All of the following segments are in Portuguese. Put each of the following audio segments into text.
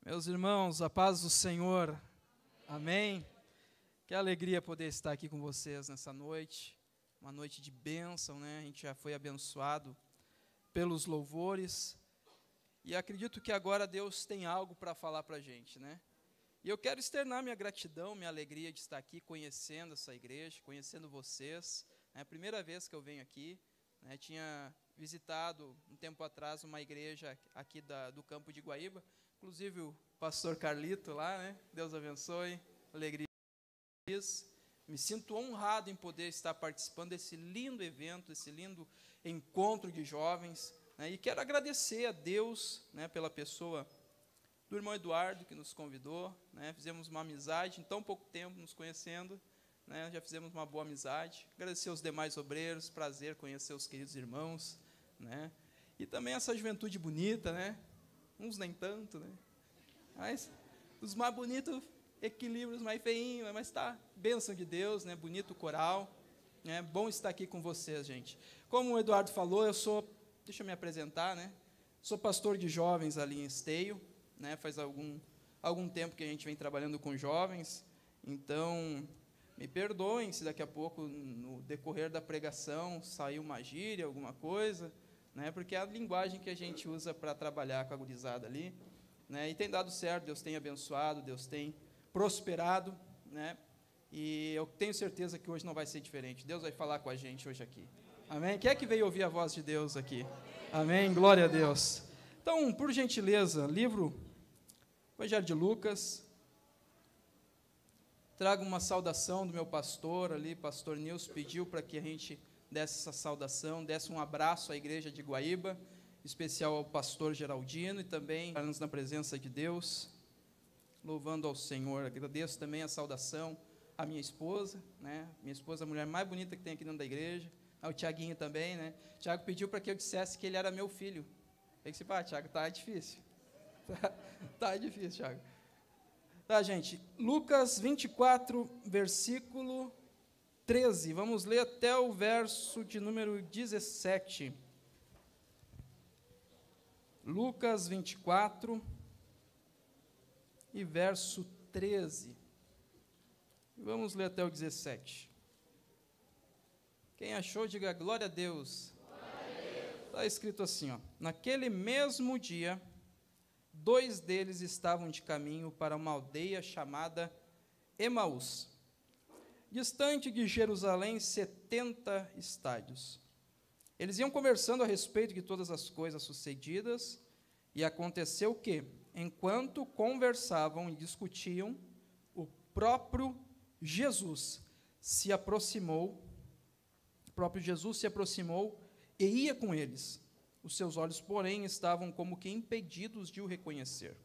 Meus irmãos, a paz do Senhor, amém? Que alegria poder estar aqui com vocês nessa noite, uma noite de bênção, né? A gente já foi abençoado pelos louvores, e acredito que agora Deus tem algo para falar para a gente, né? E eu quero externar minha gratidão, minha alegria de estar aqui conhecendo essa igreja, conhecendo vocês. É a primeira vez que eu venho aqui, né? Tinha visitado um tempo atrás uma igreja aqui do campo de Guaíba, inclusive o pastor Carlito lá, né? Deus abençoe, alegria. Me sinto honrado em poder estar participando desse lindo evento, desse lindo encontro de jovens, né? E quero agradecer a Deus, né, pela pessoa do irmão Eduardo, que nos convidou, né? Fizemos uma amizade em tão pouco tempo nos conhecendo, né? Já fizemos uma boa amizade. Agradecer aos demais obreiros, prazer conhecer os queridos irmãos, né? E também essa juventude bonita, né? Uns nem tanto, né? Mas os mais bonitos, equilíbrios mais feinhos, mas tá, bênção de Deus, né? Bonito coral, né? Bom estar aqui com vocês, gente. Como o Eduardo falou, deixa eu me apresentar, né? Sou pastor de jovens ali em Esteio, né? Faz algum tempo que a gente vem trabalhando com jovens, então me perdoem se daqui a pouco, no decorrer da pregação, sair uma gíria, alguma coisa, né? Porque é a linguagem que a gente usa para trabalhar com a gurizada ali, né? E tem dado certo, Deus tem abençoado, Deus tem prosperado, né? E eu tenho certeza que hoje não vai ser diferente. Deus vai falar com a gente hoje aqui. Amém? Quem é que veio ouvir a voz de Deus aqui? Amém? Glória a Deus. Então, por gentileza, livro Evangelho de Lucas. Trago uma saudação do meu pastor ali, pastor Nilson, pediu para que a gente desse essa saudação, desse um abraço à igreja de Guaíba, em especial ao pastor Geraldino, e também na presença de Deus, louvando ao Senhor. Agradeço também a saudação à minha esposa, né? Minha esposa, a mulher mais bonita que tem aqui dentro da igreja, ao Tiaguinho também, né? O Tiago pediu para que eu dissesse que ele era meu filho. Tem que se falar, Tiago, tá difícil. Tá difícil, Tiago. Tá, gente, Lucas 24, versículo 13, vamos ler até o verso de número 17. Lucas 24 e verso 13. Vamos ler até o 17. Quem achou, diga glória a Deus. Está escrito assim, ó: naquele mesmo dia, 2 deles estavam de caminho para uma aldeia chamada Emaús, distante de Jerusalém 70 estádios. Eles iam conversando a respeito de todas as coisas sucedidas, e aconteceu que, enquanto conversavam e discutiam, o próprio Jesus se aproximou e ia com eles. Os seus olhos, porém, estavam como que impedidos de o reconhecer.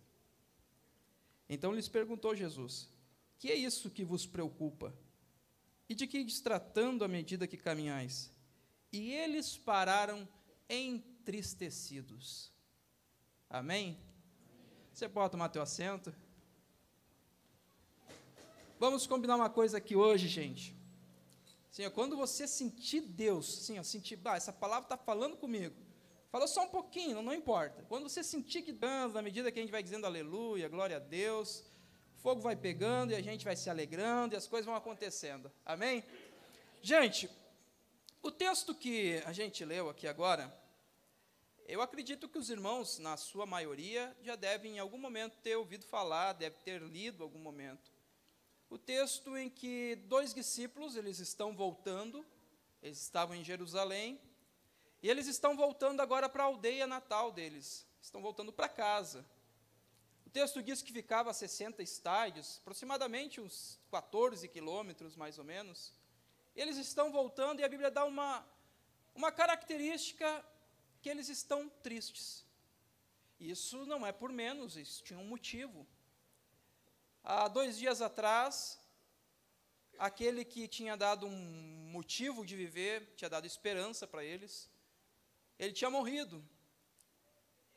Então lhes perguntou Jesus: que é isso que vos preocupa? E de que ides tratando à medida que caminhais? E eles pararam entristecidos. Amém? Você pode tomar teu assento? Vamos combinar uma coisa aqui hoje, gente. Assim, quando você sentir Deus, assim, sentir, essa palavra está falando comigo. Falou só um pouquinho, não importa. Quando você sentir que dança, na medida que a gente vai dizendo aleluia, glória a Deus, o fogo vai pegando e a gente vai se alegrando e as coisas vão acontecendo. Amém? Gente, o texto que a gente leu aqui agora, eu acredito que os irmãos, na sua maioria, já devem em algum momento ter ouvido falar, deve ter lido em algum momento. O texto em que 2 discípulos, eles estão voltando, eles estavam em Jerusalém, e eles estão voltando agora para a aldeia natal deles, estão voltando para casa. O texto diz que ficava a 60 estádios, aproximadamente uns 14 quilômetros, mais ou menos. E eles estão voltando, e a Bíblia dá uma característica, que eles estão tristes. Isso não é por menos, isso tinha um motivo. Há 2 dias atrás, aquele que tinha dado um motivo de viver, tinha dado esperança para eles, ele tinha morrido.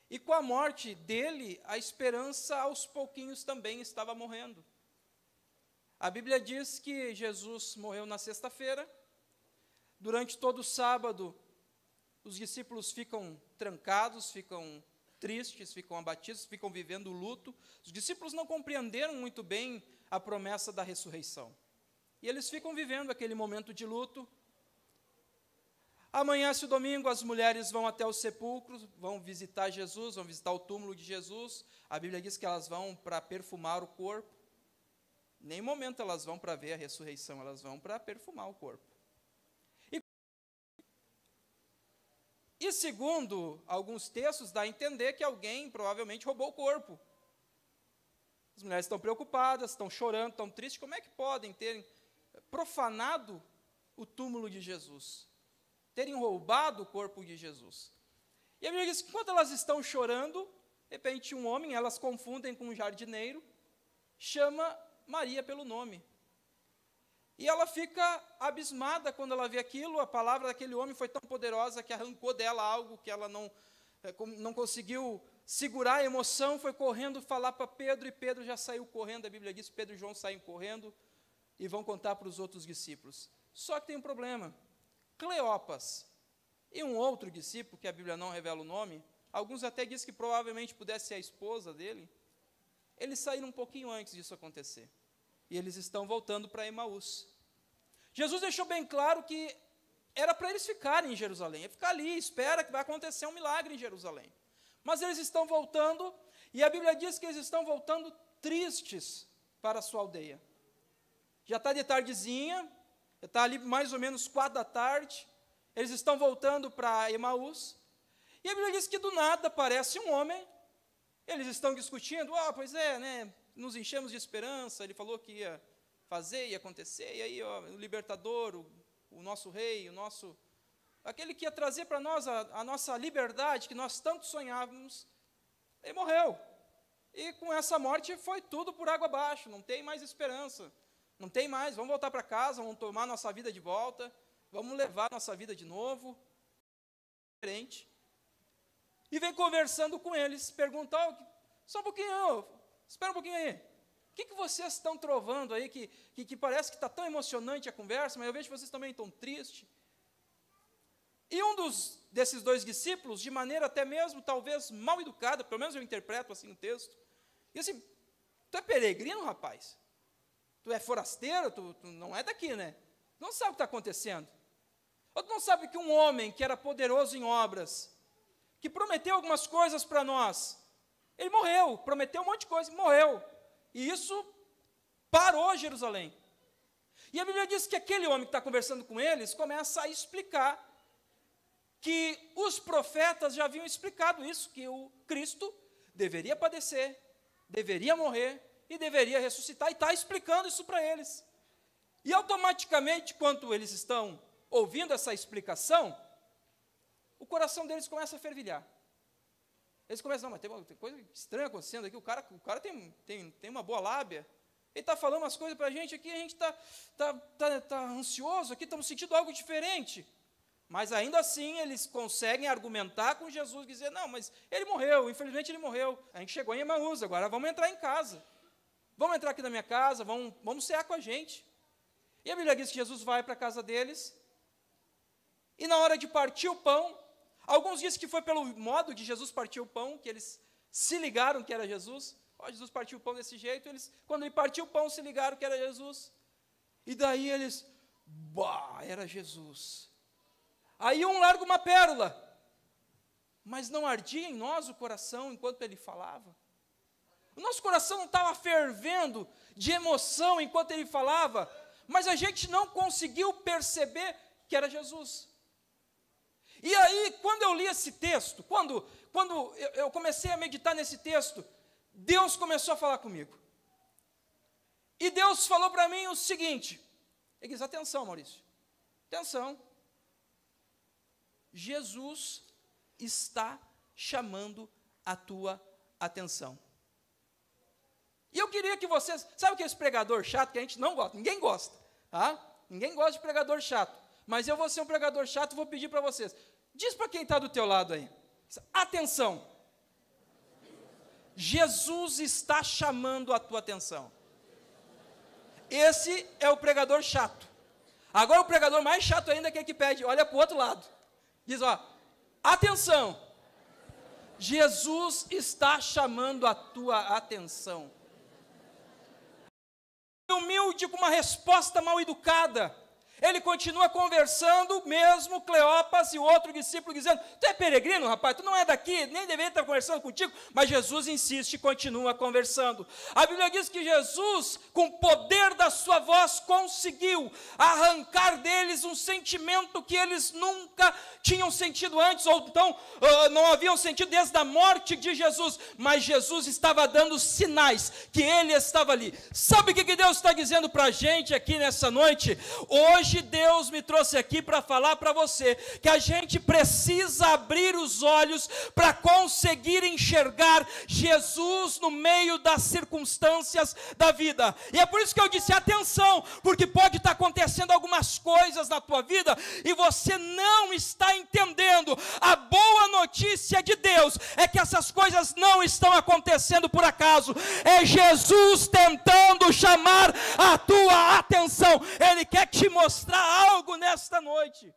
E com a morte dele, a esperança aos pouquinhos também estava morrendo. A Bíblia diz que Jesus morreu na sexta-feira. Durante todo o sábado, os discípulos ficam trancados, ficam tristes, ficam abatidos, ficam vivendo o luto. Os discípulos não compreenderam muito bem a promessa da ressurreição. E eles ficam vivendo aquele momento de luto. Amanhece o domingo, as mulheres vão até o sepulcro, vão visitar Jesus, vão visitar o túmulo de Jesus. A Bíblia diz que elas vão para perfumar o corpo. Em nenhum momento elas vão para ver a ressurreição, elas vão para perfumar o corpo. E segundo alguns textos, dá a entender que alguém provavelmente roubou o corpo. As mulheres estão preocupadas, estão chorando, estão tristes. Como é que podem terem profanado o túmulo de Jesus? Terem roubado o corpo de Jesus? E a Bíblia diz que enquanto elas estão chorando, de repente um homem, elas confundem com um jardineiro, chama Maria pelo nome. E ela fica abismada quando ela vê aquilo. A palavra daquele homem foi tão poderosa que arrancou dela algo que ela não conseguiu segurar a emoção, foi correndo falar para Pedro, e Pedro já saiu correndo. A Bíblia diz que Pedro e João saem correndo e vão contar para os outros discípulos. Só que tem um problema. Cleopas e um outro discípulo, que a Bíblia não revela o nome, alguns até dizem que provavelmente pudesse ser a esposa dele, eles saíram um pouquinho antes disso acontecer. E eles estão voltando para Emaús. Jesus deixou bem claro que era para eles ficarem em Jerusalém. É ficar ali, espera que vai acontecer um milagre em Jerusalém. Mas eles estão voltando, e a Bíblia diz que eles estão voltando tristes para a sua aldeia. Já está de tardezinha, já está ali mais ou menos 4 da tarde, eles estão voltando para Emaús, e a Bíblia diz que do nada aparece um homem, eles estão discutindo, pois é, né, nos enchemos de esperança, ele falou que ia fazer, ia acontecer, e aí o libertador, o nosso rei, aquele que ia trazer para nós a nossa liberdade, que nós tanto sonhávamos, ele morreu. E com essa morte foi tudo por água abaixo, não tem mais esperança, não tem mais, vamos voltar para casa, vamos tomar nossa vida de volta, vamos levar nossa vida de novo, diferente. E vem conversando com eles, pergunta, só um pouquinho, espera um pouquinho aí, o que vocês estão trovando aí, que parece que está tão emocionante a conversa, mas eu vejo que vocês também estão tristes. E um desses 2 discípulos, de maneira até mesmo, talvez, mal educada, pelo menos eu interpreto assim no texto, diz assim, tu é peregrino, rapaz? Tu é forasteiro? Tu não é daqui, né? Tu não sabe o que está acontecendo. Ou tu não sabe que um homem que era poderoso em obras, que prometeu algumas coisas para nós, ele morreu, prometeu um monte de coisa, morreu. E isso parou Jerusalém. E a Bíblia diz que aquele homem que está conversando com eles começa a explicar que os profetas já haviam explicado isso, que o Cristo deveria padecer, deveria morrer e deveria ressuscitar, e está explicando isso para eles. E automaticamente, quando eles estão ouvindo essa explicação, o coração deles começa a fervilhar. Eles começam, mas tem coisa estranha acontecendo aqui, o cara tem uma boa lábia, ele está falando umas coisas para a gente aqui, a gente está ansioso aqui, estamos sentindo algo diferente. Mas ainda assim eles conseguem argumentar com Jesus, e dizer, não, mas ele morreu, infelizmente ele morreu, a gente chegou em Emaús, agora vamos entrar em casa, vamos entrar aqui na minha casa, vamos cear com a gente. E a Bíblia diz que Jesus vai para a casa deles, e na hora de partir o pão, alguns dizem que foi pelo modo de Jesus partir o pão, que eles se ligaram que era Jesus. Jesus partiu o pão desse jeito, quando ele partiu o pão, se ligaram que era Jesus. E daí eles, era Jesus. Aí um larga uma pérola, mas não ardia em nós o coração enquanto ele falava? O nosso coração não estava fervendo de emoção enquanto ele falava, mas a gente não conseguiu perceber que era Jesus. E aí, quando eu li esse texto, quando eu comecei a meditar nesse texto, Deus começou a falar comigo. E Deus falou para mim o seguinte, ele diz, atenção, Maurício, atenção, Jesus está chamando a tua atenção. E eu queria que vocês, sabe aquele pregador chato que a gente não gosta, ninguém gosta, tá? Ninguém gosta de pregador chato, mas eu vou ser um pregador chato e vou pedir para vocês, diz para quem está do teu lado aí, atenção, Jesus está chamando a tua atenção. Esse é o pregador chato. Agora o pregador mais chato ainda é aquele que pede, olha para o outro lado, diz, atenção, Jesus está chamando a tua atenção. Humilde, com uma resposta mal educada, ele continua conversando, mesmo Cleopas e o outro discípulo dizendo: tu é peregrino, rapaz, tu não é daqui, nem deveria estar conversando contigo. Mas Jesus insiste e continua conversando. A Bíblia diz que Jesus, com o poder da sua voz, conseguiu arrancar deles um sentimento que eles nunca tinham sentido antes, ou então não haviam sentido desde a morte de Jesus. Mas Jesus estava dando sinais que ele estava ali. Sabe o que Deus está dizendo para a gente aqui nessa noite? Hoje Deus me trouxe aqui para falar para você que a gente precisa abrir os olhos para conseguir enxergar Jesus no meio das circunstâncias da vida. E é por isso que eu disse: atenção, porque pode estar acontecendo algumas coisas na tua vida e você não está entendendo. A boa notícia de Deus é que essas coisas não estão acontecendo por acaso. É Jesus tentando chamar a tua atenção. Ele quer te mostrar algo nesta noite.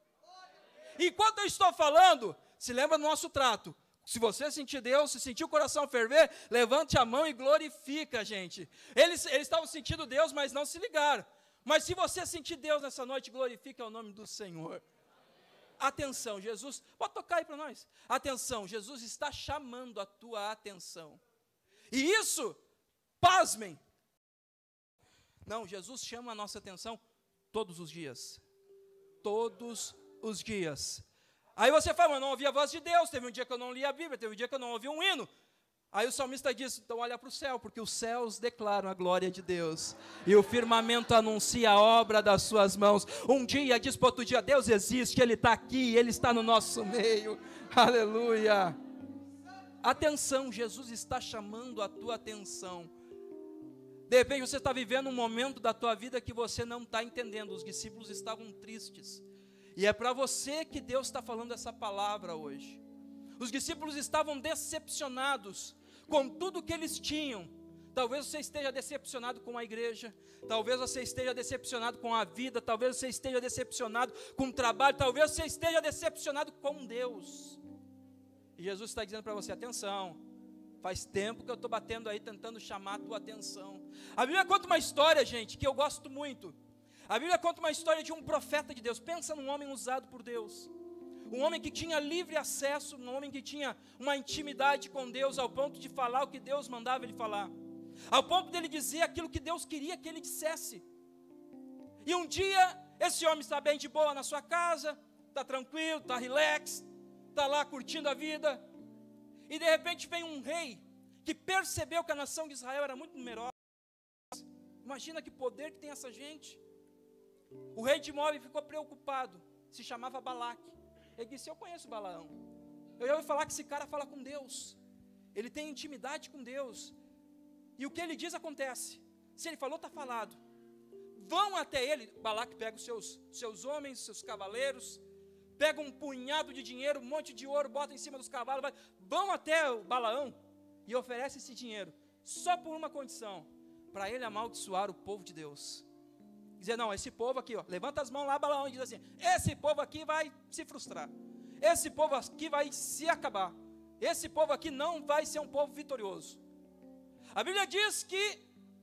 Enquanto eu estou falando, se lembra do nosso trato: se você sentir Deus, se sentir o coração ferver, levante a mão e glorifica, gente. Eles estavam sentindo Deus, mas não se ligaram. Mas se você sentir Deus nessa noite, glorifica o nome do Senhor. Atenção, Jesus, pode tocar aí para nós. Atenção, Jesus está chamando a tua atenção. E isso, pasmem, não, Jesus chama a nossa atenção todos os dias. Todos os dias. Aí você fala: mas eu não ouvi a voz de Deus, teve um dia que eu não li a Bíblia, teve um dia que eu não ouvi um hino. Aí o salmista diz: então olha para o céu, porque os céus declaram a glória de Deus, e o firmamento anuncia a obra das suas mãos. Um dia diz para outro dia: Deus existe, Ele está aqui, Ele está no nosso meio. Aleluia. Atenção, Jesus está chamando a tua atenção. De repente você está vivendo um momento da tua vida que você não está entendendo. Os discípulos estavam tristes, e é para você que Deus está falando essa palavra hoje. Os discípulos estavam decepcionados com tudo que eles tinham. Talvez você esteja decepcionado com a igreja, talvez você esteja decepcionado com a vida, talvez você esteja decepcionado com o trabalho, talvez você esteja decepcionado com Deus. E Jesus está dizendo para você: atenção, faz tempo que eu estou batendo aí, tentando chamar a tua atenção. A Bíblia conta uma história, gente, que eu gosto muito. A Bíblia conta uma história de um profeta de Deus. Pensa num homem usado por Deus. Um homem que tinha livre acesso, um homem que tinha uma intimidade com Deus, ao ponto de falar o que Deus mandava ele falar. Ao ponto dele dizer aquilo que Deus queria que ele dissesse. E um dia, esse homem está bem de boa na sua casa, está tranquilo, está relax, está lá curtindo a vida. E de repente vem um rei que percebeu que a nação de Israel era muito numerosa. Imagina que poder que tem essa gente. O rei de Moabe ficou preocupado, se chamava Balaque. Ele disse: eu conheço Balaão, eu já ouvi falar que esse cara fala com Deus, ele tem intimidade com Deus, e o que ele diz acontece. Se ele falou, está falado. Vão até ele. Balaque pega os seus homens, seus cavaleiros, pega um punhado de dinheiro, um monte de ouro, bota em cima dos cavalos, vão até o Balaão e oferece esse dinheiro, só por uma condição: para ele amaldiçoar o povo de Deus. Dizer: não, esse povo aqui, ó, levanta as mãos lá, Balaão, e diz assim: esse povo aqui vai se frustrar, esse povo aqui vai se acabar, esse povo aqui não vai ser um povo vitorioso. A Bíblia diz que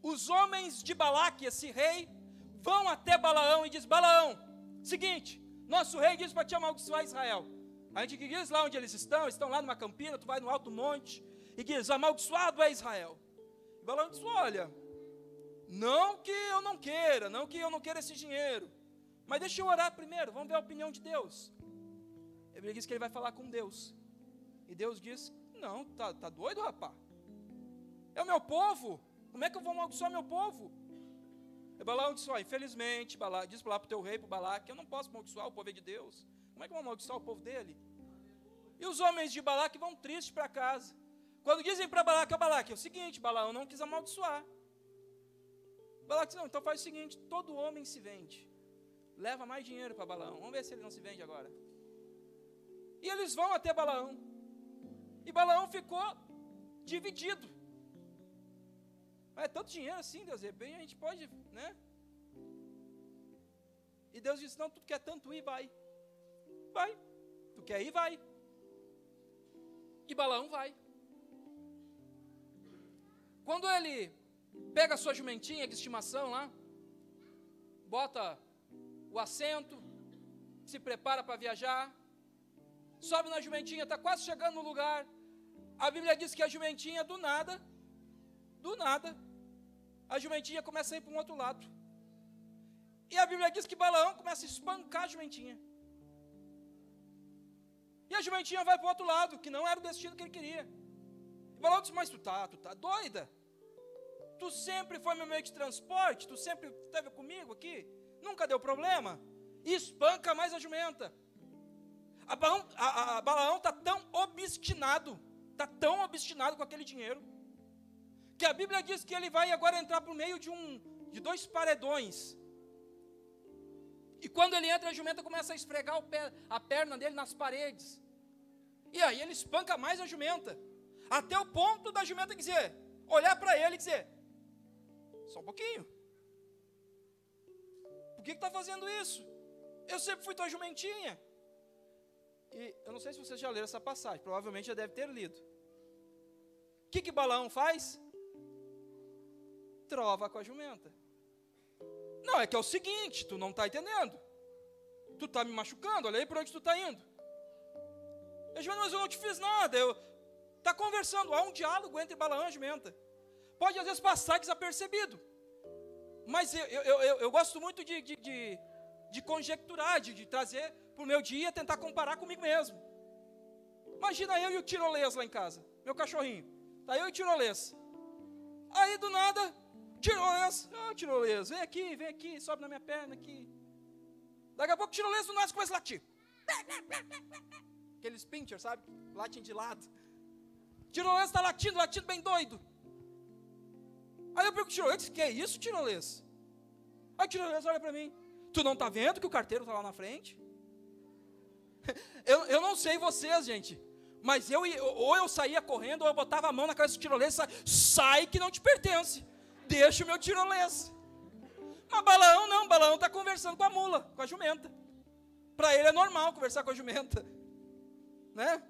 os homens de Balaque, esse rei, vão até Balaão e diz: Balaão, seguinte, nosso rei diz para te amaldiçoar Israel. A gente diz lá onde eles estão lá numa campina, tu vai no alto monte, e diz: amaldiçoado é Israel. E Balaão diz: olha, não que eu não queira esse dinheiro, mas deixa eu orar primeiro, vamos ver a opinião de Deus. Ele diz que ele vai falar com Deus, e Deus diz: não, tá doido, rapaz? É o meu povo, como é que eu vou amaldiçoar meu povo? E Balaão disse: ó, infelizmente, diz lá para o teu rei, para o Balaque, eu não posso amaldiçoar o povo de Deus. Como é que eu vou amaldiçoar o povo dele? E os homens de Balaque vão tristes para casa. Quando dizem para Balaque: ó, Balaque, é o seguinte, Balaão não quis amaldiçoar. Balaque diz: não, então faz o seguinte, todo homem se vende, leva mais dinheiro para Balaão, vamos ver se ele não se vende agora. E eles vão até Balaão, e Balaão ficou dividido. É tanto dinheiro assim, Deus, é bem, a gente pode, né? E Deus disse: não, tu quer tanto ir, vai, tu quer ir, vai. E Balaão vai. Quando ele pega a sua jumentinha de estimação lá, bota o assento, se prepara para viajar, sobe na jumentinha, está quase chegando no lugar. A Bíblia diz que a jumentinha, do nada, a jumentinha começa a ir para um outro lado. E a Bíblia diz que Balaão começa a espancar a jumentinha. E a jumentinha vai para o outro lado, que não era o destino que ele queria. E Balaão disse, mas tu tá doida? Tu sempre foi meu meio de transporte, tu sempre esteve comigo aqui, nunca deu problema. E espanca mais a jumenta. Balaão está tão obstinado com aquele dinheiro, que a Bíblia diz que ele vai agora entrar por meio de 2 paredões. E quando ele entra, a jumenta começa a esfregar a perna dele nas paredes. E aí ele espanca mais a jumenta, até o ponto da jumenta dizer, olhar para ele e dizer, só um pouquinho, por que está fazendo isso? Eu sempre fui tua jumentinha. E eu não sei se vocês já leram essa passagem, provavelmente já deve ter lido. O que Balaão faz? Trova com a jumenta. Não, é que é o seguinte, tu não está entendendo. Tu está me machucando, olha aí por onde tu está indo. Mas eu não te fiz nada. Está conversando, há um diálogo entre Balaão e a jumenta. Pode às vezes passar desapercebido. Mas eu gosto muito de conjecturar, de trazer para o meu dia, tentar comparar comigo mesmo. Imagina eu e o tirolês lá em casa, meu cachorrinho. Está eu e o tirolês. Aí do nada, tirolês, vem aqui, sobe na minha perna aqui. Daqui a pouco o tirolês do nada começa a latir. Aqueles pincher, sabe? Latem de lado. O tirolês está latindo bem doido. Aí eu pergunto ao tirolês, que é isso, tirolês? Aí o tirolês olha para mim, tu não está vendo que o carteiro está lá na frente? Eu não sei vocês, gente, mas ou eu saía correndo, ou eu botava a mão na cabeça do tirolês, sai que não te pertence, deixa o meu tirolês. Mas Balaão não, Balaão está conversando com a mula, com a jumenta. Para ele é normal conversar com a jumenta, né?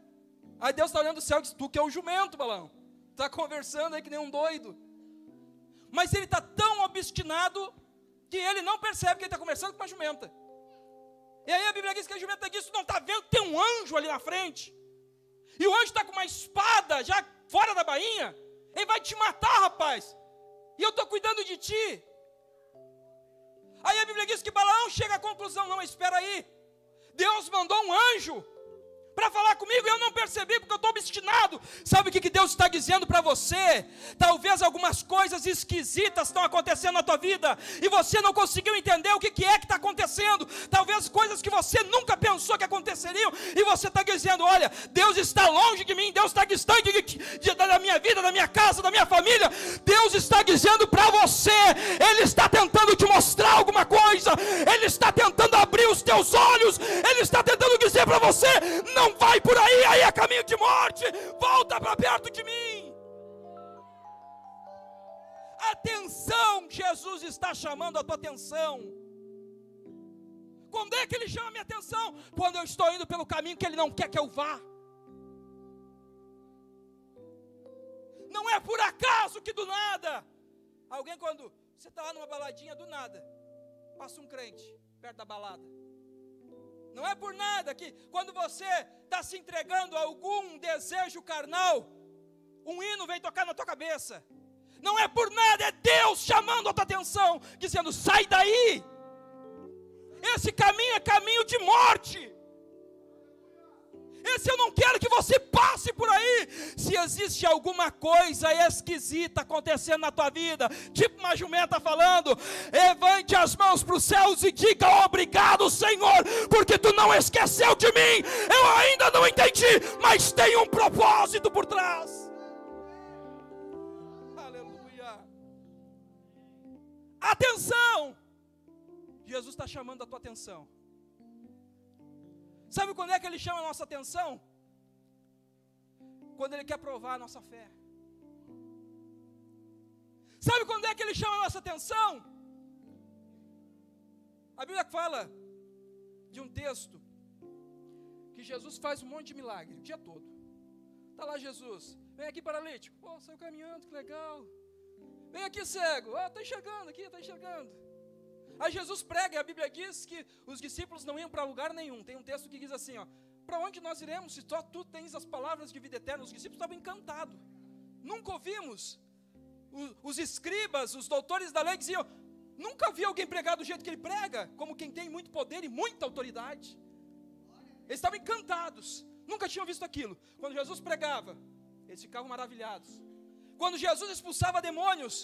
Aí Deus está olhando do céu e diz, tu que é o jumento, Balaão, está conversando aí que nem um doido. Mas ele está tão obstinado que ele não percebe que ele está conversando com a jumenta. E aí a Bíblia diz que a jumenta diz, tu não está vendo que tem um anjo ali na frente? E o anjo está com uma espada já fora da bainha, ele vai te matar, rapaz. E eu estou cuidando de ti. Aí a Bíblia diz que Balaão chega à conclusão, não, espera aí. Deus mandou um anjo para falar comigo e eu não percebi porque eu estou obstinado. Sabe o que Deus está dizendo para você? Talvez algumas coisas esquisitas estão acontecendo na tua vida e você não conseguiu entender o que é que está acontecendo. Talvez coisas que você nunca pensou que aconteceriam e você está dizendo, olha, Deus está longe de mim, Deus está distante da minha vida, da minha casa, da minha família. Deus está dizendo para você, Ele está tentando te mostrar alguma coisa, Ele está tentando abrir os teus olhos, Ele está tentando dizer para você, não vai por aí é caminho de morte, volta para perto de mim. Atenção, Jesus está chamando a tua atenção. Quando é que Ele chama a minha atenção? Quando eu estou indo pelo caminho que Ele não quer que eu vá. Não é por acaso que do nada, quando você está lá numa baladinha, do nada passa um crente perto da balada. Não é por nada que quando você está se entregando a algum desejo carnal, um hino vem tocar na tua cabeça. Não é por nada, é Deus chamando a tua atenção, dizendo, sai daí. Esse caminho é caminho de morte. Esse eu não quero que você passe por aí. Se existe alguma coisa esquisita acontecendo na tua vida, tipo uma jumenta falando, levante as mãos para os céus e diga, obrigado, Senhor, porque tu não esqueceu de mim. Eu ainda não entendi, mas tem um propósito por trás. Aleluia. Atenção. Jesus está chamando a tua atenção. Sabe quando é que Ele chama a nossa atenção? Quando Ele quer provar a nossa fé. Sabe quando é que Ele chama a nossa atenção? A Bíblia fala de um texto que Jesus faz um monte de milagre, o dia todo. Está lá Jesus. Vem aqui, paralítico. Pô, saiu caminhando, que legal. Vem aqui, cego. Está enxergando aqui, está enxergando. Aí Jesus prega, e a Bíblia diz que os discípulos não iam para lugar nenhum. Tem um texto que diz assim, ó: para onde nós iremos se só tu tens as palavras de vida eterna? Os discípulos estavam encantados. Nunca ouvimos. Os escribas, os doutores da lei diziam: nunca vi alguém pregar do jeito que ele prega, como quem tem muito poder e muita autoridade. Eles estavam encantados, nunca tinham visto aquilo. Quando Jesus pregava, eles ficavam maravilhados. Quando Jesus expulsava demônios,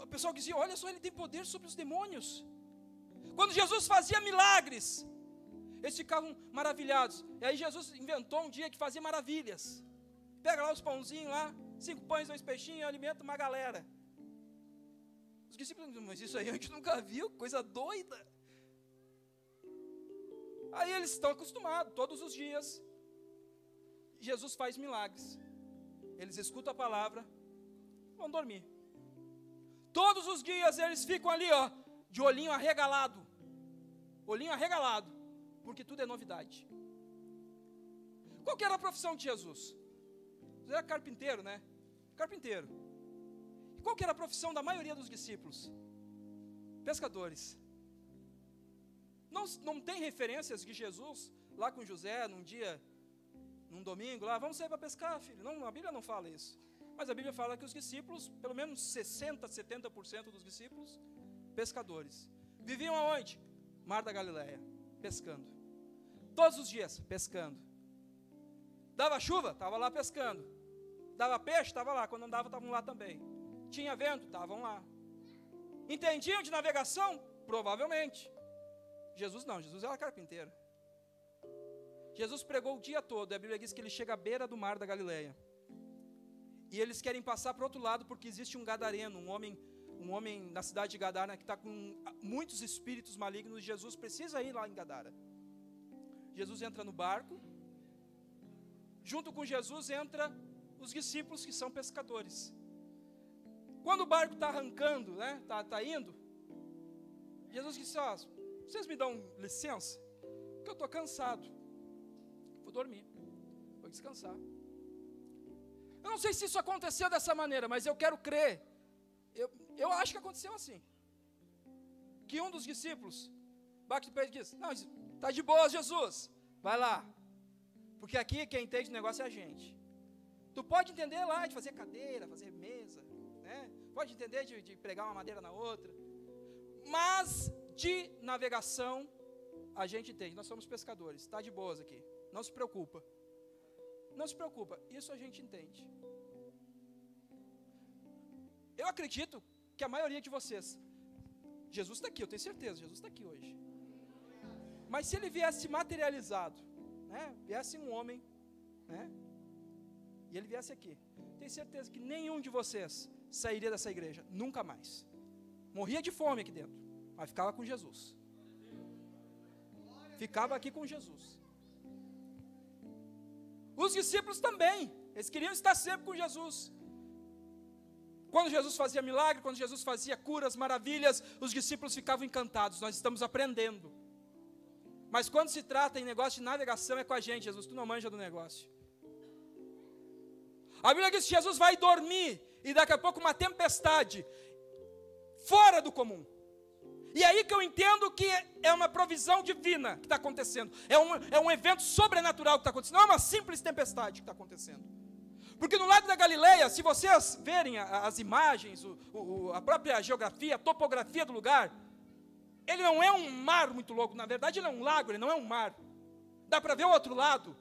o pessoal dizia: olha só, ele tem poder sobre os demônios. Quando Jesus fazia milagres, eles ficavam maravilhados. E aí Jesus inventou um dia que fazia maravilhas. Pega lá os pãozinhos lá, 5 pães, 2 peixinhos, alimenta uma galera. Os discípulos dizem: mas isso aí a gente nunca viu, coisa doida. Aí eles estão acostumados, todos os dias Jesus faz milagres. Eles escutam a palavra, vão dormir. Todos os dias eles ficam ali, ó, de olhinho arregalado. Olhinho arregalado, porque tudo é novidade. Qual que era a profissão de Jesus? Jesus era carpinteiro, né? Carpinteiro. E qual que era a profissão da maioria dos discípulos? Pescadores. Não tem referências de Jesus lá com José, num dia, num domingo, lá: vamos sair para pescar, filho. Não, a Bíblia não fala isso. Mas a Bíblia fala que os discípulos, pelo menos 60%, 70% dos discípulos, pescadores. Viviam aonde? Mar da Galileia, pescando. Todos os dias, pescando. Dava chuva? Estava lá pescando. Dava peixe? Estava lá. Quando não dava, estavam lá também. Tinha vento? Estavam lá. Entendiam de navegação? Provavelmente. Jesus não, Jesus era carpinteiro. Jesus pregou o dia todo, e a Bíblia diz que ele chega à beira do mar da Galileia. E eles querem passar para o outro lado, porque existe um gadareno, um homem na cidade de Gadara, que está com muitos espíritos malignos. Jesus precisa ir lá em Gadara. Jesus entra no barco. Junto com Jesus entra os discípulos, que são pescadores. Quando o barco está arrancando, né, tá indo, Jesus disse: ó, vocês me dão licença? Porque eu estou cansado. Vou dormir. Vou descansar. Eu não sei se isso aconteceu dessa maneira, mas eu quero crer. Eu acho que aconteceu assim. Que um dos discípulos bate no peito e diz: não, está de boa, Jesus. Vai lá. Porque aqui quem entende o negócio é a gente. Tu pode entender lá de fazer cadeira, fazer mesa, né? Pode entender de pregar uma madeira na outra. Mas de navegação a gente entende. Nós somos pescadores. Está de boas aqui. Não se preocupa. Não se preocupa. Isso a gente entende. Eu acredito que a maioria de vocês, Jesus está aqui, eu tenho certeza, Jesus está aqui hoje. Mas se ele viesse materializado, né, viesse um homem, né, e ele viesse aqui, tenho certeza que nenhum de vocês sairia dessa igreja, nunca mais. Morria de fome aqui dentro, mas ficava com Jesus. Ficava aqui com Jesus. Os discípulos também, eles queriam estar sempre com Jesus. Quando Jesus fazia milagre, quando Jesus fazia curas, maravilhas, os discípulos ficavam encantados. Nós estamos aprendendo. Mas quando se trata em negócio de navegação, é com a gente. Jesus, tu não manja do negócio. A Bíblia diz que Jesus vai dormir, e daqui a pouco uma tempestade, fora do comum. E aí que eu entendo que é uma provisão divina que está acontecendo. É um evento sobrenatural que está acontecendo. Não é uma simples tempestade que está acontecendo. Porque no lago da Galileia, se vocês verem as imagens, a própria geografia, a topografia do lugar, ele não é um mar muito louco. Na verdade, ele é um lago, ele não é um mar. Dá para ver o outro lado.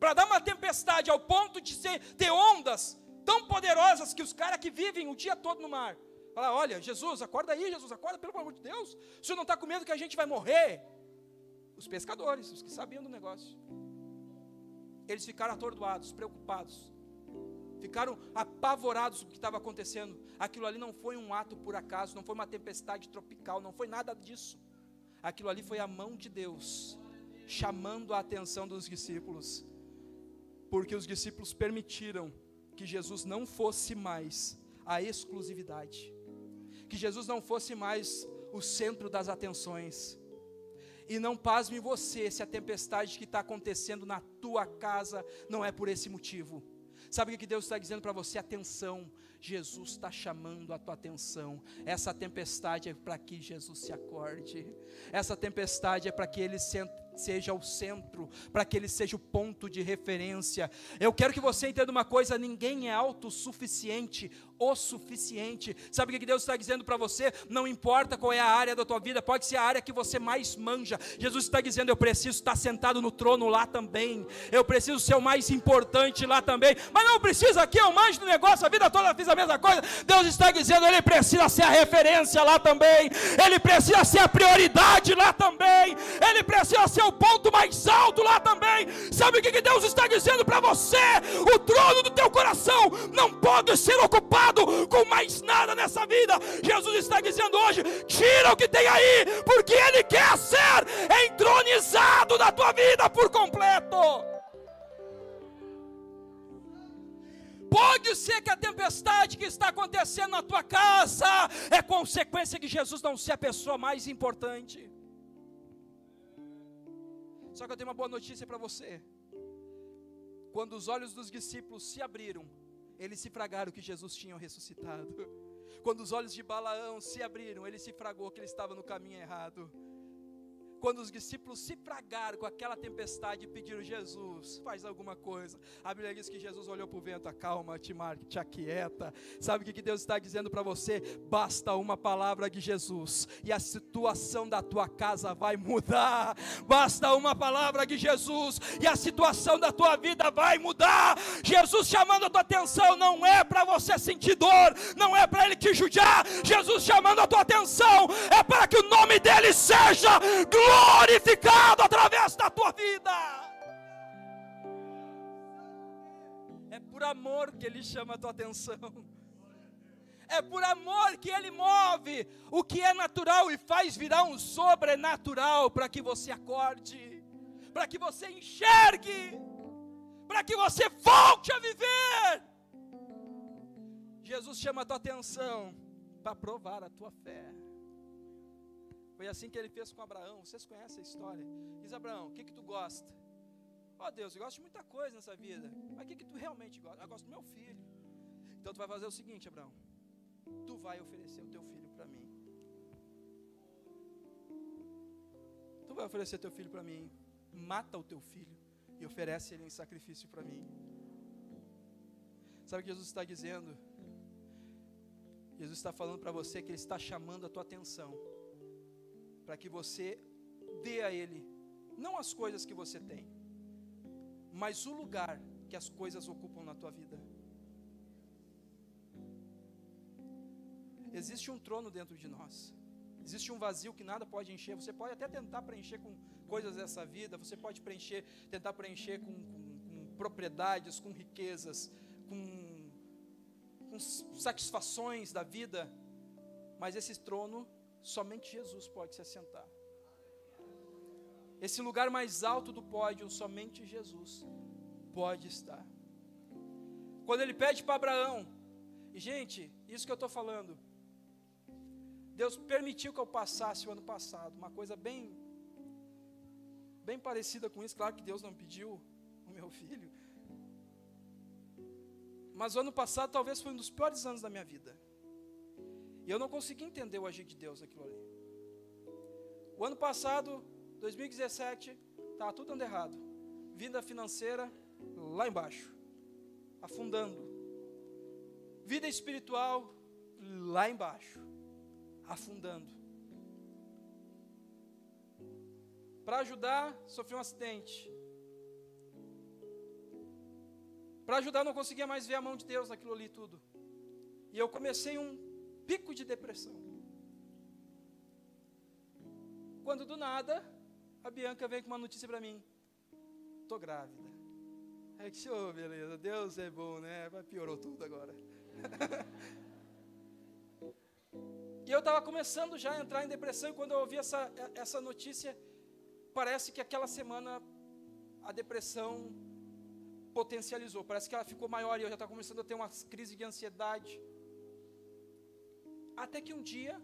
Para dar uma tempestade ao ponto de ter ondas tão poderosas que os caras que vivem o dia todo no mar falam: olha, Jesus, acorda aí, Jesus, acorda, pelo amor de Deus. O senhor não está com medo que a gente vai morrer? Os pescadores, os que sabiam do negócio. Eles ficaram atordoados, preocupados. Ficaram apavorados com o que estava acontecendo. Aquilo ali não foi um ato por acaso, não foi uma tempestade tropical, não foi nada disso. Aquilo ali foi a mão de Deus, chamando a atenção dos discípulos. Porque os discípulos permitiram que Jesus não fosse mais a exclusividade. Que Jesus não fosse mais o centro das atenções. E não pasme você se a tempestade que está acontecendo na tua casa não é por esse motivo. Sabe o que Deus está dizendo para você? Atenção, Jesus está chamando a tua atenção. Essa tempestade é para que Jesus se acorde. Essa tempestade é para que Ele seja o centro, para que Ele seja o ponto de referência. Eu quero que você entenda uma coisa: ninguém é autossuficiente o suficiente. Sabe o que Deus está dizendo para você? Não importa qual é a área da tua vida, pode ser a área que você mais manja. Jesus está dizendo: eu preciso estar sentado no trono lá também, eu preciso ser o mais importante lá também, mas não precisa aqui, eu manjo do negócio, a vida toda eu fiz a mesma coisa. Deus está dizendo: Ele precisa ser a referência lá também, Ele precisa ser a prioridade lá também, Ele precisa ser o ponto mais alto lá também. Sabe o que Deus está dizendo para você? O trono do teu coração não pode ser ocupado com mais nada nessa vida. Jesus está dizendo hoje: tira o que tem aí, porque Ele quer ser entronizado na tua vida por completo. Pode ser que a tempestade que está acontecendo na tua casa é consequência de Jesus não ser a pessoa mais importante. Só que eu tenho uma boa notícia para você. Quando os olhos dos discípulos se abriram, eles se fragaram que Jesus tinha ressuscitado. Quando os olhos de Balaão se abriram, ele se fragou que ele estava no caminho errado. Quando os discípulos se fragaram com aquela tempestade e pediram: Jesus, faz alguma coisa, a Bíblia diz que Jesus olhou para o vento: acalma, te aquieta. Sabe o que Deus está dizendo para você? Basta uma palavra de Jesus e a situação da tua casa vai mudar. Basta uma palavra de Jesus e a situação da tua vida vai mudar. Jesus chamando a tua atenção não é para você sentir dor, não é para Ele te judiar. Jesus chamando a tua atenção é para que o nome dEle seja glorificado através da tua vida. É por amor que Ele chama a tua atenção. É por amor que Ele move o que é natural e faz virar um sobrenatural, para que você acorde, para que você enxergue, para que você volte a viver. Jesus chama a tua atenção para provar a tua fé. Foi assim que Ele fez com Abraão. Vocês conhecem a história? Diz: Abraão, o que tu gosta? Ó Deus, eu gosto de muita coisa nessa vida, mas o que tu realmente gosta? Eu gosto do meu filho. Então tu vai fazer o seguinte, Abraão: tu vai oferecer o teu filho para mim. Tu vai oferecer teu filho para mim. Mata o teu filho e oferece ele em sacrifício para mim. Sabe o que Jesus está dizendo? Jesus está falando para você que Ele está chamando a tua atenção, para que você dê a Ele, não as coisas que você tem, mas o lugar que as coisas ocupam na tua vida. Existe um trono dentro de nós, existe um vazio que nada pode encher. Você pode até tentar preencher com coisas dessa vida, você pode tentar preencher com propriedades, com riquezas, com satisfações da vida, mas esse trono somente Jesus pode se assentar. Esse lugar mais alto do pódio, somente Jesus pode estar. Quando Ele pede para Abraão, e gente, isso que eu estou falando, Deus permitiu que eu passasse o ano passado, uma coisa bem parecida com isso. Claro que Deus não pediu o meu filho, mas o ano passado talvez foi um dos piores anos da minha vida. E eu não consegui entender o agir de Deus naquilo ali. O ano passado, 2017, estava tudo andando errado. Vida financeira lá embaixo, afundando. Vida espiritual lá embaixo, afundando. Para ajudar, sofri um acidente. Para ajudar, não conseguia mais ver a mão de Deus naquilo ali tudo. E eu comecei um pico de depressão. Quando do nada, a Bianca veio com uma notícia para mim: tô grávida. Aí eu disse: oh, beleza, Deus é bom, né? Piorou tudo agora. E eu estava começando já a entrar em depressão, e quando eu ouvi essa notícia, parece que aquela semana a depressão potencializou, parece que ela ficou maior, e eu já estava começando a ter uma crise de ansiedade. Até que um dia,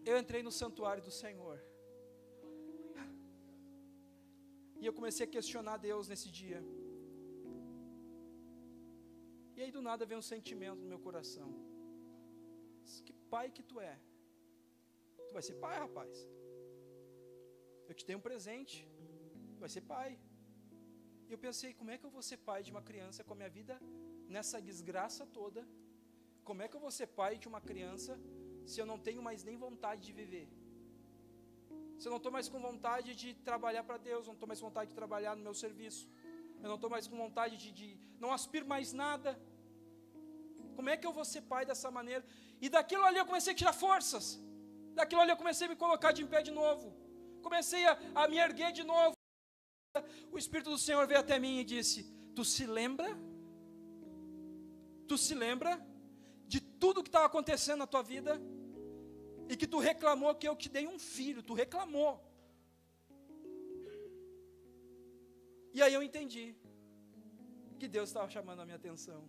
eu entrei no santuário do Senhor. E eu comecei a questionar Deus nesse dia. E aí do nada veio um sentimento no meu coração. Que pai que tu é? Tu vai ser pai, rapaz. Eu te dei um presente. Tu vai ser pai. E eu pensei, como é que eu vou ser pai de uma criança com a minha vida nessa desgraça toda? Como é que eu vou ser pai de uma criança se eu não tenho mais nem vontade de viver? Se eu não estou mais com vontade de trabalhar para Deus, não estou mais com vontade de trabalhar no meu serviço, eu não estou mais com vontade não aspiro mais nada. Como é que eu vou ser pai dessa maneira? E daquilo ali eu comecei a tirar forças. Daquilo ali eu comecei a me colocar de em pé de novo. Comecei a me erguer de novo. O Espírito do Senhor veio até mim e disse: tu se lembra? Tu se lembra de tudo que estava acontecendo na tua vida? E que tu reclamou que eu te dei um filho, tu reclamou. E aí eu entendi que Deus estava chamando a minha atenção.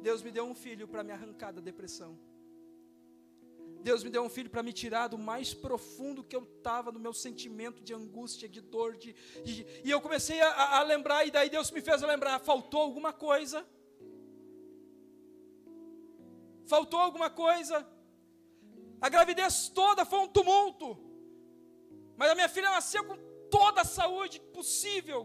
Deus me deu um filho para me arrancar da depressão. Deus me deu um filho para me tirar do mais profundo que eu estava, no meu sentimento de angústia, de dor, e eu comecei a lembrar, e daí Deus me fez lembrar, faltou alguma coisa. Faltou alguma coisa. A gravidez toda foi um tumulto, mas a minha filha nasceu com toda a saúde possível.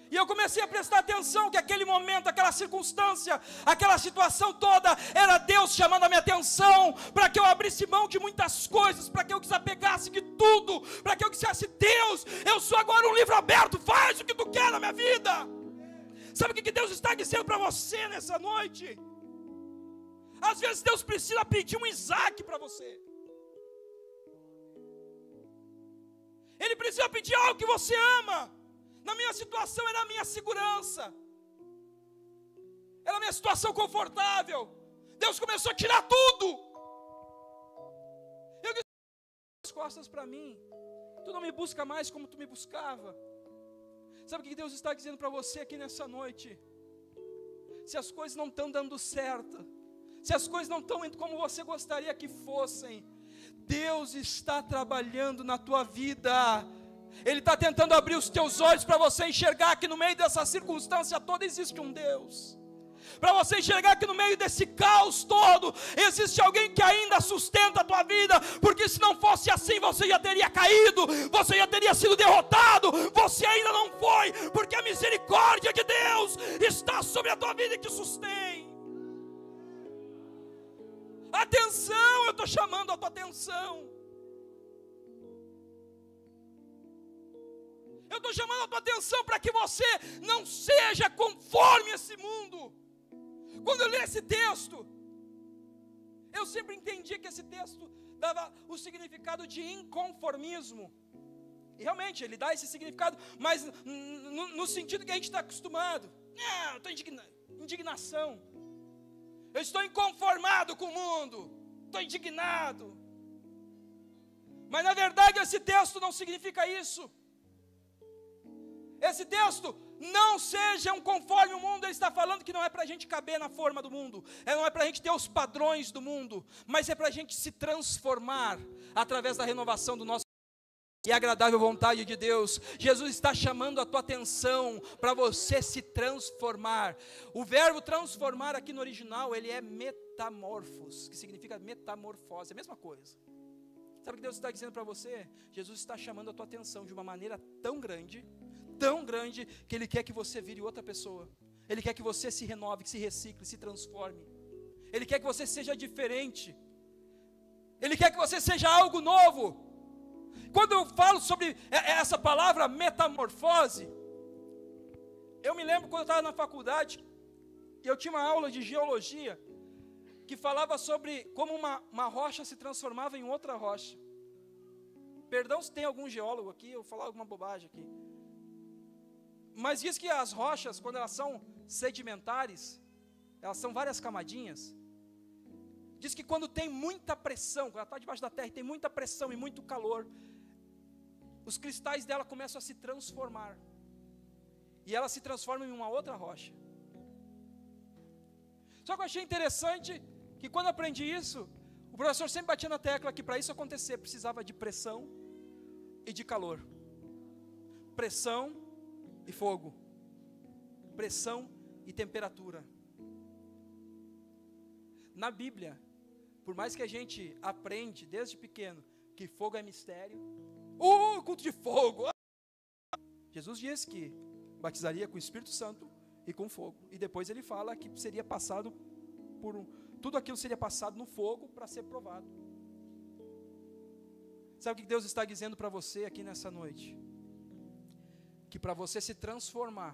E eu comecei a prestar atenção que aquele momento, aquela circunstância, aquela situação toda, era Deus chamando a minha atenção, para que eu abrisse mão de muitas coisas, para que eu desapegasse de tudo, para que eu dissesse: Deus, eu sou agora um livro aberto, faz o que tu quer na minha vida. Sabe o que Deus está dizendo para você nessa noite? Às vezes Deus precisa pedir um Isaac para você. Ele precisa pedir algo que você ama. Na minha situação era a minha segurança, era a minha situação confortável. Deus começou a tirar tudo. Eu disse as costas para mim. Tu não me busca mais como tu me buscava. Sabe o que Deus está dizendo para você aqui nessa noite? Se as coisas não estão dando certo, se as coisas não estão indo como você gostaria que fossem, Deus está trabalhando na tua vida. Ele está tentando abrir os teus olhos para você enxergar que no meio dessa circunstância toda existe um Deus. Para você enxergar que no meio desse caos todo existe alguém que ainda sustenta a tua vida. Porque se não fosse assim, você já teria caído, você já teria sido derrotado. Você ainda não foi, porque a misericórdia de Deus está sobre a tua vida e te sustém. Atenção, eu estou chamando a tua atenção. Eu estou chamando a tua atenção para que você não seja conforme esse mundo. Quando eu li esse texto, eu sempre entendi que esse texto dava o significado de inconformismo. E realmente ele dá esse significado, mas no sentido que a gente está acostumado. Não, estou indignação. Eu estou inconformado com o mundo. Estou indignado. Mas na verdade esse texto não significa isso. Esse texto, não sejam conforme o mundo, ele está falando que não é para a gente caber na forma do mundo, não é para a gente ter os padrões do mundo, mas é para a gente se transformar, através da renovação do nosso e agradável vontade de Deus. Jesus está chamando a tua atenção, para você se transformar. O verbo transformar aqui no original, ele é metamorfos, que significa metamorfose, é a mesma coisa. Sabe o que Deus está dizendo para você? Jesus está chamando a tua atenção de uma maneira tão grande, que Ele quer que você vire outra pessoa. Ele quer que você se renove, que se recicle, se transforme. Ele quer que você seja diferente. Ele quer que você seja algo novo. Quando eu falo sobre essa palavra metamorfose, eu me lembro quando eu estava na faculdade, e eu tinha uma aula de geologia, que falava sobre como uma rocha se transformava em outra rocha. Perdão se tem algum geólogo aqui, eu vou falar alguma bobagem aqui. Mas diz que as rochas, quando elas são sedimentares, elas são várias camadinhas. Diz que quando tem muita pressão, quando ela está debaixo da terra e tem muita pressão e muito calor, os cristais dela começam a se transformar. E ela se transforma em uma outra rocha. Só que eu achei interessante que quando eu aprendi isso, o professor sempre batia na tecla que para isso acontecer precisava de pressão e de calor. pressão e fogo. Pressão e temperatura. Na Bíblia, por mais que a gente aprende desde pequeno que fogo é mistério, culto de fogo, Jesus disse que batizaria com o Espírito Santo e com fogo, e depois ele fala que seria passado tudo aquilo seria passado no fogo para ser provado. Sabe o que Deus está dizendo para você aqui nessa noite? Que para você se transformar,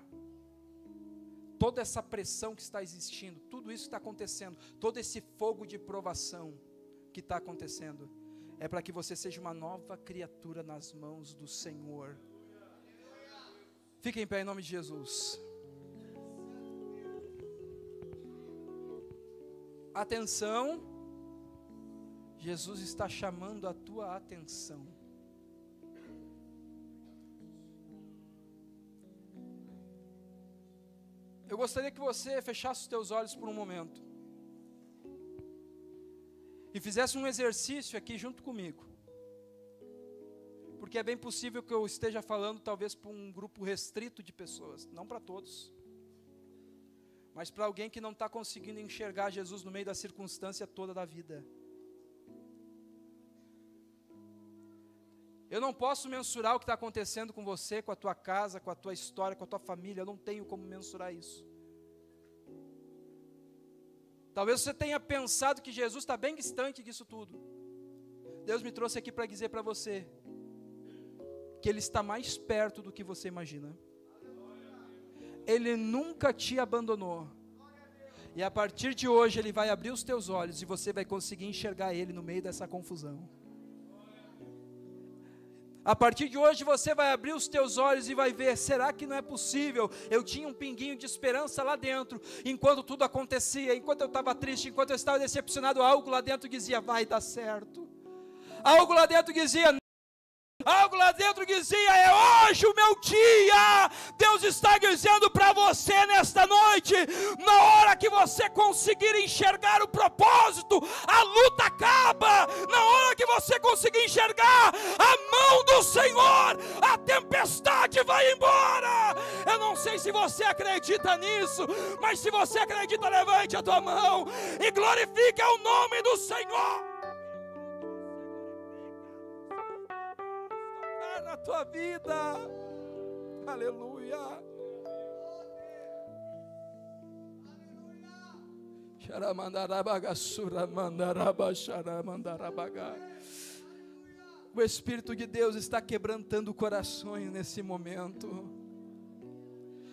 toda essa pressão que está existindo, tudo isso que está acontecendo, todo esse fogo de provação que está acontecendo, é para que você seja uma nova criatura nas mãos do Senhor. Fiquem em pé em nome de Jesus. Atenção, Jesus está chamando a tua atenção. Eu gostaria que você fechasse os teus olhos por um momento e fizesse um exercício aqui junto comigo, porque é bem possível que eu esteja falando talvez para um grupo restrito de pessoas, não para todos, mas para alguém que não está conseguindo enxergar Jesus no meio da circunstância toda da vida. Eu não posso mensurar o que está acontecendo com você, com a tua casa, com a tua história, com a tua família. Eu não tenho como mensurar isso. Talvez você tenha pensado que Jesus está bem distante disso tudo. Deus me trouxe aqui para dizer para você que Ele está mais perto do que você imagina. Ele nunca te abandonou. E a partir de hoje Ele vai abrir os teus olhos e você vai conseguir enxergar Ele no meio dessa confusão. A partir de hoje você vai abrir os teus olhos e vai ver, será que não é possível? Eu tinha um pinguinho de esperança lá dentro, enquanto tudo acontecia, enquanto eu estava triste, enquanto eu estava decepcionado, algo lá dentro dizia, vai dar certo. Algo lá dentro dizia, algo lá dentro dizia, é hoje o meu dia. Deus está dizendo para você nesta noite, na hora que você conseguir enxergar o propósito, a luta acaba. Na hora que você conseguir enxergar a mão do Senhor, a tempestade vai embora. Eu não sei se você acredita nisso, mas se você acredita, levante a tua mão e glorifique o nome do Senhor. Na tua vida, aleluia. O Espírito de Deus está quebrantando corações nesse momento.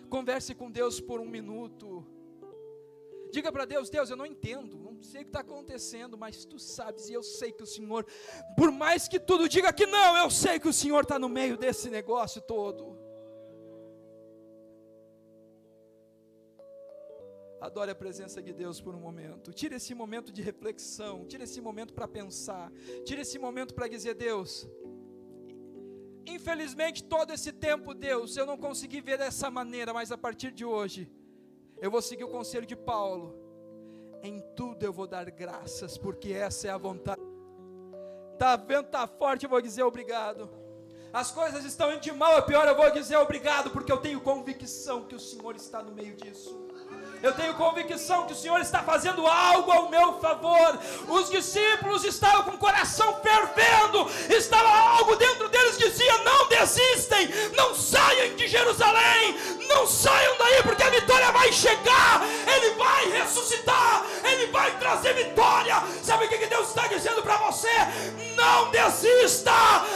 Converse com Deus por um minuto. Diga para Deus, Deus, eu não entendo, não sei o que está acontecendo, mas Tu sabes e eu sei que o Senhor, por mais que tudo diga que não, eu sei que o Senhor está no meio desse negócio todo. Adore a presença de Deus por um momento. Tire esse momento de reflexão, tire esse momento para pensar, tire esse momento para dizer, Deus, infelizmente todo esse tempo, Deus, eu não consegui ver dessa maneira, mas a partir de hoje, eu vou seguir o conselho de Paulo. Em tudo eu vou dar graças, porque essa é a vontade. Tá vendo, tá forte, eu vou dizer obrigado. As coisas estão indo de mal a pior, eu vou dizer obrigado, porque eu tenho convicção que o Senhor está no meio disso. Eu tenho convicção que o Senhor está fazendo algo ao meu favor. Os discípulos estavam com o coração fervendo, estava algo dentro deles que dizia, não desistem, não saiam de Jerusalém, não saiam daí, porque a vitória vai chegar, Ele vai ressuscitar, Ele vai trazer vitória. Sabe o que Deus está dizendo para você? Não desista,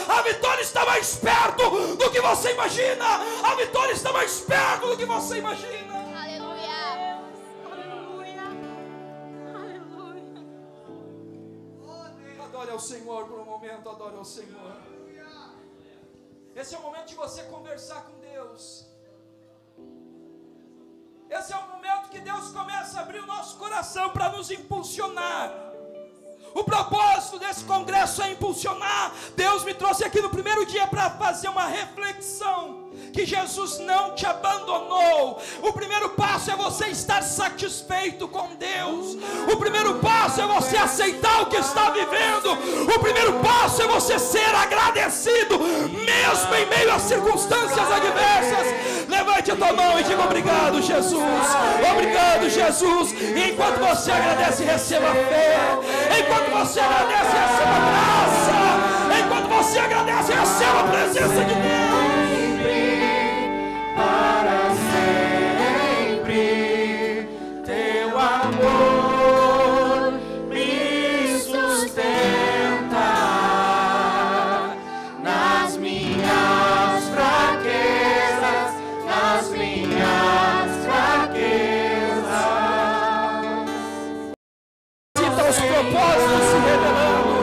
a vitória está mais perto do que você imagina, a vitória está mais perto do que você imagina. Adore ao Senhor por um momento, adore ao Senhor. Esse é o momento de você conversar com Deus. Esse é o momento que Deus começa a abrir o nosso coração para nos impulsionar. O propósito desse congresso é impulsionar. Deus me trouxe aqui no primeiro dia para fazer uma reflexão que Jesus não te abandonou. O primeiro passo é você estar satisfeito com Deus. O primeiro passo é você aceitar o que está vivendo. O primeiro passo é você ser agradecido, mesmo em meio a circunstâncias adversas. Levante a tua mão e diga: obrigado, Jesus. Obrigado, Jesus. E enquanto você agradece, receba fé. Enquanto você agradece, receba graça. Enquanto você agradece, receba a presença de Deus. Para sempre, teu amor me sustenta nas minhas fraquezas, nas minhas fraquezas. Sinta os propósitos se revelando.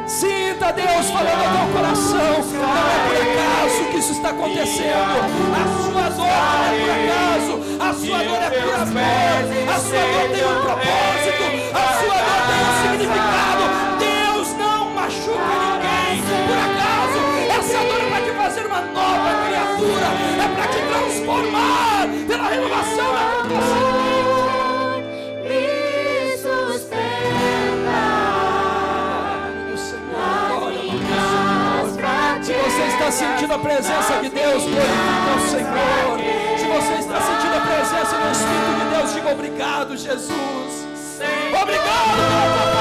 Sinta Deus falando ao teu coração. Não é por acaso que isso está acontecendo. A sua dor não é por acaso. A sua dor é por amor. A sua dor tem um propósito. A sua dor tem um significado. Deus não machuca ninguém por acaso. Essa dor é para te fazer uma nova criatura. É para te transformar pela renovação da tua consciência. Se você está sentindo a presença de Deus, glorifique ao Senhor. Se você está sentindo a presença do Espírito de Deus, diga: obrigado, Jesus. Obrigado pela tua